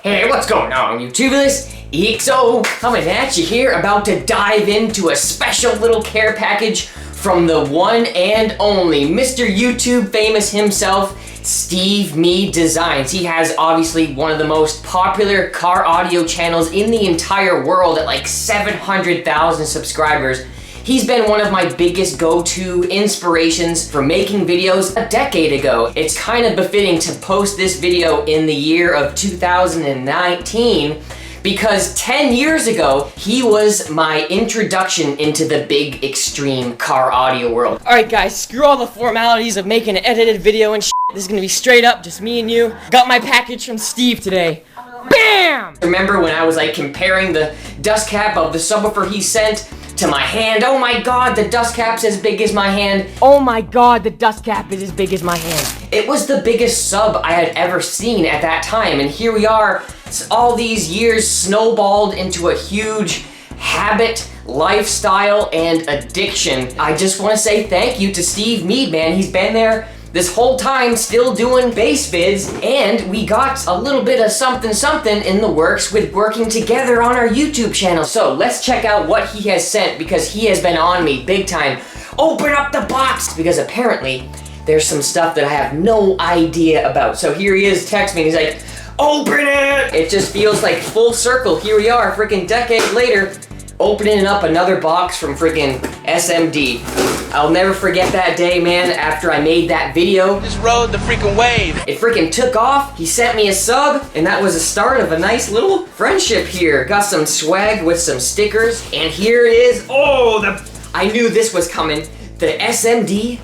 Hey, what's going on, YouTubers? EXO coming at you here, about to dive into a special little care package from the one and only Mr. YouTube famous himself, Steve Meade Designs. He has obviously one of the most popular car audio channels in the entire world at like 700,000 subscribers. He's been one of my biggest go-to inspirations for making videos a decade ago. It's kind of befitting to post this video in the year of 2019 because 10 years ago, he was my introduction into the big extreme car audio world. Alright guys, screw all the formalities of making an edited video and shit. This is gonna be straight up, just me and you. Got my package from Steve today. BAM! Remember when I was like comparing the dust cap of the subwoofer he sent to my hand? Oh my god, the dust cap's as big as my hand. Oh my god, the dust cap is as big as my hand. It was the biggest sub I had ever seen at that time, and here we are, all these years snowballed into a huge habit, lifestyle, and addiction. I just want to say thank you to Steve Meade, man. He's been there this whole time, still doing bass vids, and we got a little bit of something in the works with working together on our YouTube channel. So let's check out what he has sent, because he has been on me big time. Open up the box, because apparently there's some stuff that I have no idea about. So here he is texting me, he's like, open it! It just feels like full circle. Here we are, freaking decade later, opening up another box from freaking SMD. I'll never forget that day, man, after I made that video. Just rode the freaking wave. It freaking took off. He sent me a sub, and that was the start of a nice little friendship here. Got some swag with some stickers, and here it is. Oh, I knew this was coming. The SMD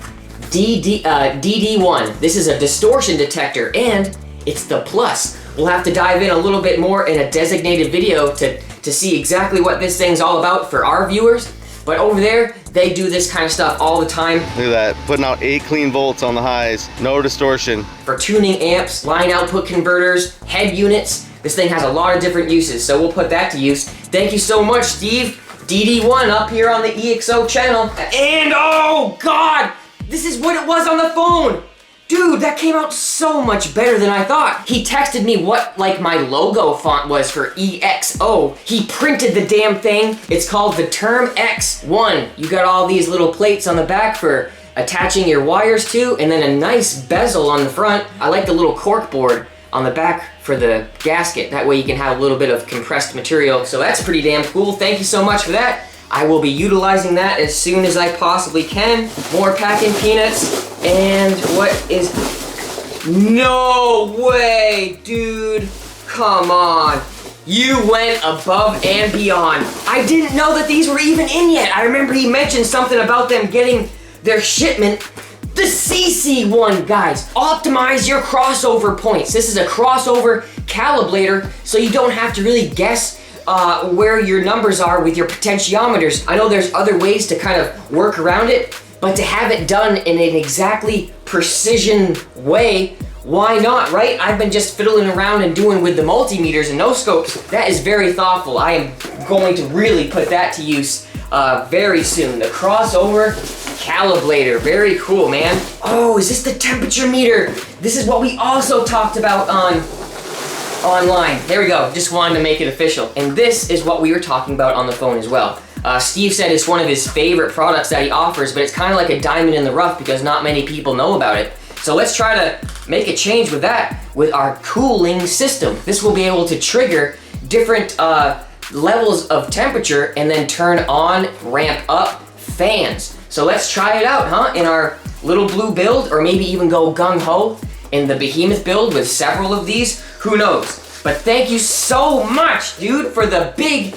DD1. This is a distortion detector, and it's the plus. We'll have to dive in a little bit more in a designated video to see exactly what this thing's all about for our viewers. But over there, they do this kind of stuff all the time. Look at that, putting out 8 clean volts on the highs, no distortion. For tuning amps, line output converters, head units, this thing has a lot of different uses, so we'll put that to use. Thank you so much, Steve. DD1 up here on the EXO channel. And oh God, this is what it was on the phone. Dude, that came out so much better than I thought. He texted me what like my logo font was for EXO. He printed the damn thing. It's called the Term X1. You got all these little plates on the back for attaching your wires to, and then a nice bezel on the front. I like the little cork board on the back for the gasket. That way you can have a little bit of compressed material. So that's pretty damn cool. Thank you so much for that. I will be utilizing that as soon as I possibly can. More packing peanuts. And what is... No way, dude. Come on. You went above and beyond. I didn't know that these were even in yet. I remember he mentioned something about them getting their shipment. The CC one, guys. Optimize your crossover points. This is a crossover calibrator, so you don't have to really guess where your numbers are with your potentiometers. I know there's other ways to kind of work around it, but to have it done in an exactly precision way, why not, right? I've been just fiddling around and doing with the multimeters and no scopes. That is very thoughtful. I am going to really put that to use very soon. The crossover calibrator, very cool, man. Oh, is this the temperature meter? This is what we also talked about online. There we go, just wanted to make it official. And this is what we were talking about on the phone as well. Steve said it's one of his favorite products that he offers, but it's kind of like a diamond in the rough because not many people know about it. So let's try to make a change with that with our cooling system. This will be able to trigger different levels of temperature and then turn on, ramp up fans. So let's try it out, huh? In our little blue build, or maybe even go gung-ho in the behemoth build with several of these. Who knows? But thank you so much, dude, for the big,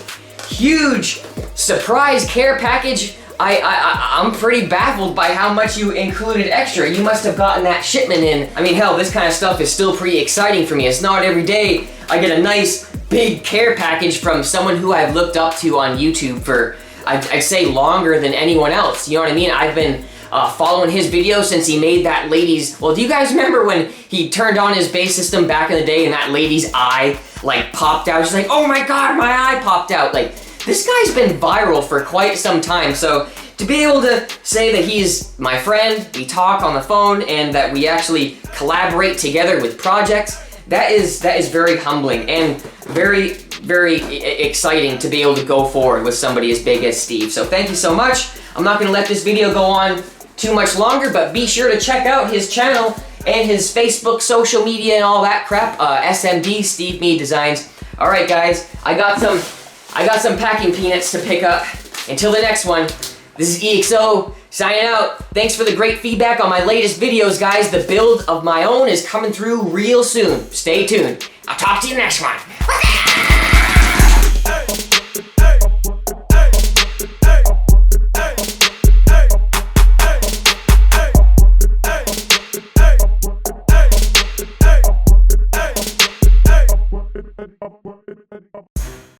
huge surprise care package. I'm pretty baffled by how much you included extra. You must have gotten that shipment in. I mean, hell, this kind of stuff is still pretty exciting for me. It's not every day I get a nice big care package from someone who I've looked up to on YouTube for, I'd say, longer than anyone else. You know what I mean? I've been following his videos since he made that lady's... Well, do you guys remember when he turned on his bass system back in the day and that lady's eye, like, popped out? She's like, oh my god, my eye popped out. Like, this guy's been viral for quite some time, so to be able to say that he's my friend, we talk on the phone, and that we actually collaborate together with projects, that is very humbling and very, very exciting to be able to go forward with somebody as big as Steve. So thank you so much. I'm not gonna let this video go on too much longer, but be sure to check out his channel and his Facebook, social media, and all that crap. SMD, Steve Meade Designs. All right, guys, I got some packing peanuts to pick up. Until the next one, this is EXO signing out. Thanks for the great feedback on my latest videos, guys. The build of my own is coming through real soon. Stay tuned. I'll talk to you next one.